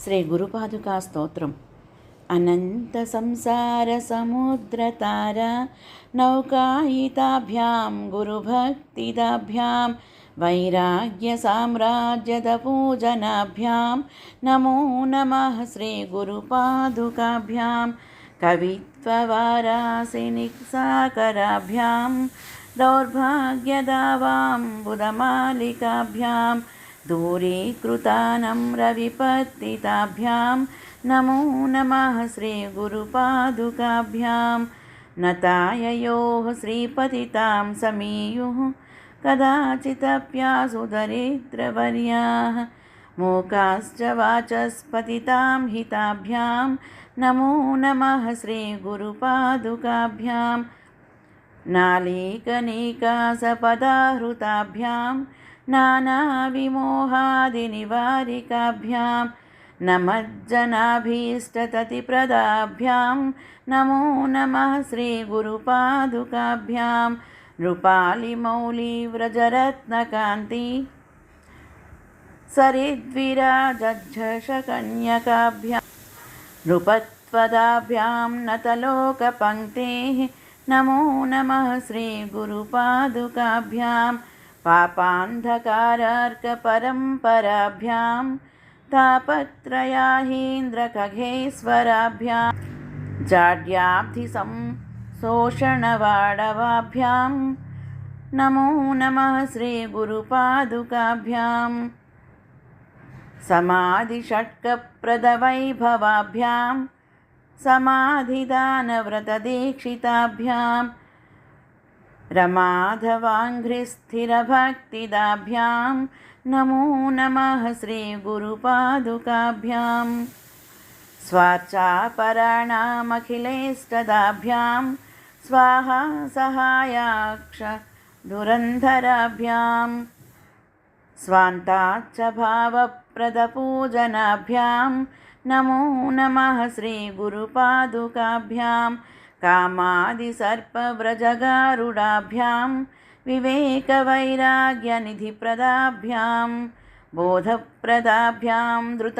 శ్రీ గురుపాదుకా స్తోత్రం. అనంత సంసార సముద్రతార నౌకాయితాభ్యాం గురుభక్తిదాభ్యాం వైరాగ్య సామ్రాజ్యద పూజనాభ్యాం నమో నమః శ్రీ గురుపాదుకాభ్యాం కవిత్వవారాసిని సాకరాభ్యాం దౌర్భాగ్యదావాం బుధమాలికాభ్యాం दूरीकृतानम्रविपत्तिताभ्यां नमो नमः श्री गुरुपादुकाभ्यां नताययोः श्रीपतितां समीयुः कदाचिदप्यासु दरिद्रवर्याः मूकाश्च वाचस्पतितां हिताभ्यां नमो नमः श्री गुरुपादुकाभ्यां नालीकनीकासपदाहृताभ्यां नानाविमोहादिनिवारिकाभ्यां नमज्जनाभीष्टततिप्रदाभ्यां नमो नमः श्री गुरुपादुकाभ्यां नृपालिमौलिव्रजरत्नकान्ति सरिद्विराजझषकन्यकाभ्यां नृपत्वदाभ्यां नतलोकपङ्क्तेः नमो नमः श्री गुरुपादुकाभ्यां पापान्धकारार्कपरम्पराभ्यां तापत्रयाहीन्द्रखगेश्वराभ्यां जाड्याब्धिसंशोषणवाडवाभ्यां नमो नमः श्री गुरुपादुकाभ्यां समाधिषट्कप्रदवैभवाभ्यां समाधिदानव्रतदीक्षिताभ्यां रमाधवाङ्घ्रिस्थिरभक्तिदाभ्यां नमो नमः श्री गुरुपादुकाभ्यां स्वार्चापराणामखिलेष्टदाभ्यां स्वाहा सहायाक्ष धुरन्धराभ्यां स्वान्ताच्च भावप्रदपूजनाभ्यां नमो नमः श्री गुरुपादुकाभ्यां कामादिसर्पव्रजगारुडाभ्यां विवेकवैराग्यनिधिप्रदाभ्यां बोधप्रदाभ्यां धृतं